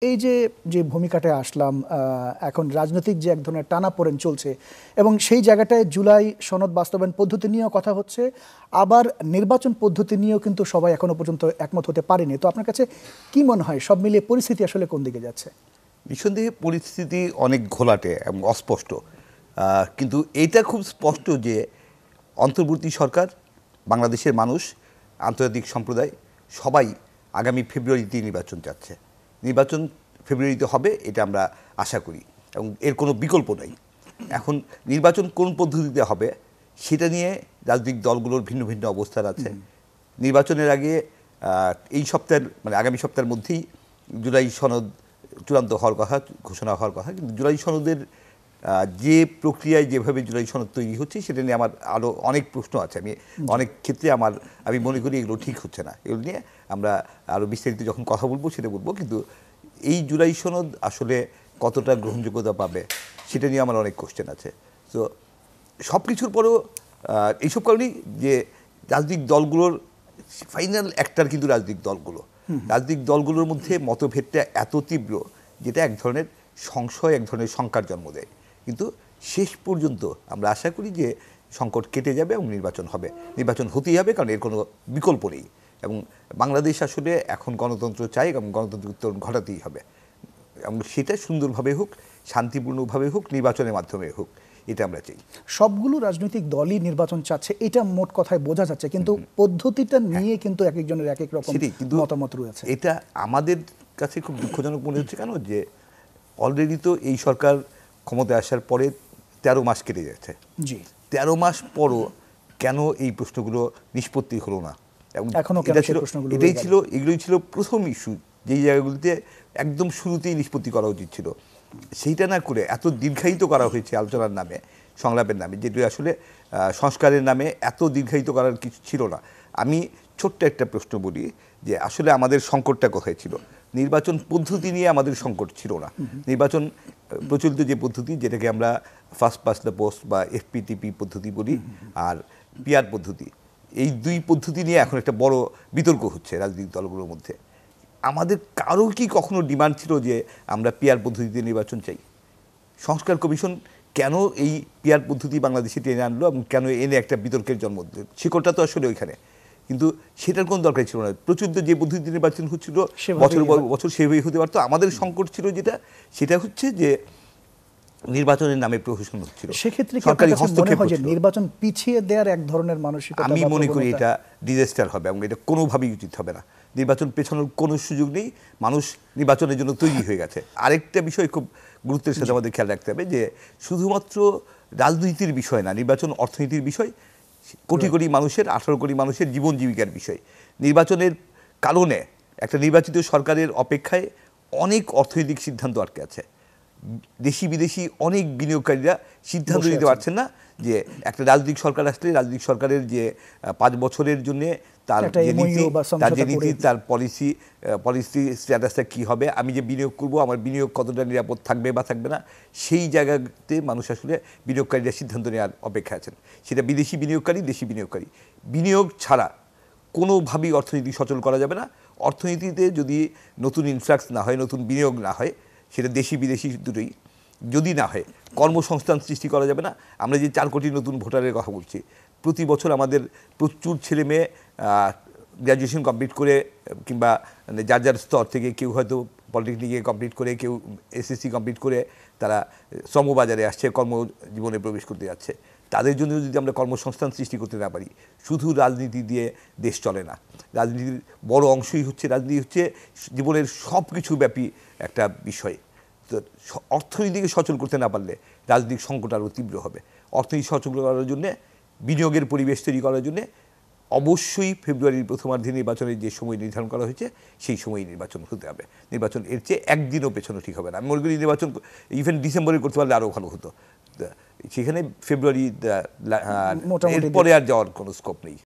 এই যে যে ভূমিকাটায় আসলাম, এখন রাজনৈতিক যে এক ধরনের টানাপোড়েন চলছে এবং সেই জায়গাটায় জুলাই সনদ বাস্তবায়ন পদ্ধতি নিয়েও কথা হচ্ছে, আবার নির্বাচন পদ্ধতি নিয়েও কিন্তু সবাই এখনো পর্যন্ত একমত হতে পারেনি। তো আপনার কাছে কি মনে হয় সব মিলিয়ে পরিস্থিতি আসলে কোন দিকে যাচ্ছে? নিঃসন্দেহে পরিস্থিতি অনেক ঘোলাটে এবং অস্পষ্ট, কিন্তু এটা খুব স্পষ্ট যে অন্তর্বর্তী সরকার, বাংলাদেশের মানুষ, আন্তর্জাতিক সম্প্রদায় সবাই আগামী ফেব্রুয়ারিতে নির্বাচন চাচ্ছে। নির্বাচন ফেব্রুয়ারিতে হবে এটা আমরা আশা করি এবং এর কোনো বিকল্প নেই। এখন নির্বাচন কোন পদ্ধতিতে হবে সেটা নিয়ে রাজনৈতিক দলগুলোর ভিন্ন ভিন্ন অবস্থান আছে। নির্বাচনের আগে এই সপ্তাহের আগামী সপ্তাহের মধ্যেই জুলাই সনদ চূড়ান্ত হওয়ার কথা, ঘোষণা হওয়ার কথা, কিন্তু জুলাই সনদের যে প্রক্রিয়ায় যেভাবে জুলাই সনদ তৈরি হচ্ছে সেটা নিয়ে আমার আরও অনেক প্রশ্ন আছে। আমি অনেক ক্ষেত্রে আমি মনে করি এগুলো ঠিক হচ্ছে না। এগুলো নিয়ে আমরা আরও বিস্তারিত যখন কথা বলবো সেটা বলবো, কিন্তু এই জুলাই সনদ আসলে কতটা গ্রহণযোগ্যতা পাবে সেটা নিয়ে আমার অনেক কোশ্চেন আছে। তো সব কিছুর পরেও এইসব কারণেই যে রাজনৈতিক দলগুলোর ফাইনাল অ্যাক্টার কিন্তু রাজনৈতিক দলগুলোর মধ্যে মতভেদটা এত তীব্র যেটা এক ধরনের সংশয়, এক ধরনের শঙ্কার জন্ম দেয়। কিন্তু শেষ পর্যন্ত আমরা আশা করি যে সংকট কেটে যাবে এবং নির্বাচন হবে। নির্বাচন হতেই হবে, কারণ এর কোনো বিকল্প নেই এবং বাংলাদেশ আসলে এখন গণতন্ত্র চাই এবং গণতন্ত্র উত্তরণ ঘটাতেই হবে এবং সেটা সুন্দরভাবে হোক, শান্তিপূর্ণভাবে হোক, নির্বাচনের মাধ্যমে হোক, এটা আমরা চাই। সবগুলো রাজনৈতিক দলই নির্বাচন চাচ্ছে, এটা মোট কথায় বোঝা যাচ্ছে, কিন্তু পদ্ধতিটা নিয়ে কিন্তু এক একজনের এক এক রকম মতামত রয়েছে। এটা আমাদের কাছে খুব দুঃখজনক মনে হচ্ছে কেন, যে অলরেডি তো এই সরকার ক্ষমতায় আসার পরে 13 মাস কেটে যাচ্ছে। জি, 13 মাস পরও কেন এই প্রশ্নগুলো নিষ্পত্তি হলো না? এবং এগুলোই ছিল প্রথম ইস্যু, যেই জায়গাগুলিতে একদম শুরুতেই নিষ্পত্তি করা উচিত ছিল। সেইটা না করে এত দীর্ঘায়িত করা হয়েছে আলোচনার নামে, সংলাপের নামে, যেটি আসলে সংস্কারের নামে এত দীর্ঘায়িত করার কিছু ছিল না। আমি ছোট্ট একটা প্রশ্ন বলি, যে আসলে আমাদের সংকটটা কোথায় ছিল? নির্বাচন পদ্ধতি নিয়ে আমাদের সংকট ছিল না। নির্বাচন প্রচলিত যে পদ্ধতি, যেটাকে আমরা ফার্স্ট পাস্ট দ্য পোস্ট বা এফপিটিপি পদ্ধতি বলি, আর পিআর পদ্ধতি, এই দুই পদ্ধতি নিয়ে এখন একটা বড় বিতর্ক হচ্ছে রাজনৈতিক দলগুলোর মধ্যে। আমাদের কারো কি কখনো ডিমান্ড ছিল যে আমরা পিআর পদ্ধতিতে নির্বাচন চাই? সংস্কার কমিশন কেন এই পিআর পদ্ধতি বাংলাদেশে টেনে আনলো এবং কেন এনে একটা বিতর্কের জন্ম দিল? শিকড়টা তো আসলে ওইখানে, কিন্তু সেটার কোনো দরকার ছিল না। প্রচলিত যে পদ্ধতি নির্বাচন হচ্ছিল বছর বছর সেভাবেই হতে পারতো। আমাদের সংকট ছিল সেটা হচ্ছে যে নির্বাচনের নামে প্রহসন হচ্ছিল, সেক্ষেত্রে সরকারি হস্তক্ষেপ হচ্ছে, নির্বাচন পিছিয়ে দেওয়ার এক ধরনের মানসিকতা। আমি মনে করি এটা ডিজাস্টার হবে এবং এটা কোনোভাবেই উচিত হবে না। নির্বাচন পেছানোর কোনো সুযোগ নেই, মানুষ নির্বাচনের জন্য তৈরি হয়ে গেছে। আরেকটা বিষয় খুব গুরুত্বের সাথে আমাদের খেয়াল রাখতে হবে, যে শুধুমাত্র রাজনীতির বিষয় না, নির্বাচন অর্থনীতির বিষয়, কোটি কোটি মানুষের, 18 কোটি মানুষের জীবন জীবিকার বিষয়। নির্বাচনের কারণে একটা নির্বাচিত সরকারের অপেক্ষায় অনেক অর্থনৈতিক সিদ্ধান্ত আটকে আছে। দেশি বিদেশি অনেক বিনিয়োগকারীরা সিদ্ধান্ত নিতে পারছেন না যে একটা রাজনৈতিক সরকার আসলে রাজনৈতিক সরকারের যে 5 বছরের জন্য তার যে নীতি, তার পলিসি স্ট্যাটাসটা কী হবে, আমি যে বিনিয়োগ করব আমার বিনিয়োগ কতটা নিরাপদ থাকবে বা থাকবে না, সেই জায়গাতে মানুষ আসলে বিনিয়োগকারীরা সিদ্ধান্ত নেওয়ার অপেক্ষায় আছেন। সেটা বিদেশি বিনিয়োগকারী, দেশি বিনিয়োগকারী। বিনিয়োগ ছাড়া কোনোভাবেই অর্থনীতি সচল করা যাবে না। অর্থনীতিতে যদি নতুন ইনফ্লাক্স না হয়, নতুন বিনিয়োগ না হয়, সেটা দেশি বিদেশি দুটোই যদি না হয়, কর্মসংস্থান সৃষ্টি করা যাবে না। আমরা যে 4 কোটি নতুন ভোটারের কথা বলছি, প্রতি বছর আমাদের প্রচুর ছেলে মেয়ে গ্র্যাজুয়েশন কমপ্লিট করে কিংবা যার যার স্তর থেকে, কেউ হয়তো পলিটেকনিকে কমপ্লিট করে, কেউ এসএসসি কমপ্লিট করে তারা শ্রমবাজারে আসছে, কর্মজীবনে প্রবেশ করতে যাচ্ছে। তাদের জন্য যদি আমরা কর্মসংস্থান সৃষ্টি করতে না পারি, শুধু রাজনীতি দিয়ে দেশ চলে না। রাজনীতির বড় অংশই হচ্ছে, রাজনীতি হচ্ছে জীবনের সব কিছু ব্যাপী একটা বিষয়। অর্থনীতিকে সচল করতে না পারলে রাজনৈতিক সংকট আরও তীব্র হবে। অর্থনীতি সচল করার জন্যে, বিনিয়োগের পরিবেশ তৈরি করার জন্যে অবশ্যই ফেব্রুয়ারির প্রথমার্ধে নির্বাচনের যে সময় নির্ধারণ করা হয়েছে সেই সময়ই নির্বাচন হতে হবে। নির্বাচন এর চেয়ে একদিনও পেছানো ঠিক হবে না। আমি মনে করি নির্বাচন ইভেন ডিসেম্বরে করতে পারলে আরও ভালো হতো। সেখানে ফেব্রুয়ারি এরপরে আর যাওয়ার কোনো স্কোপ নেই।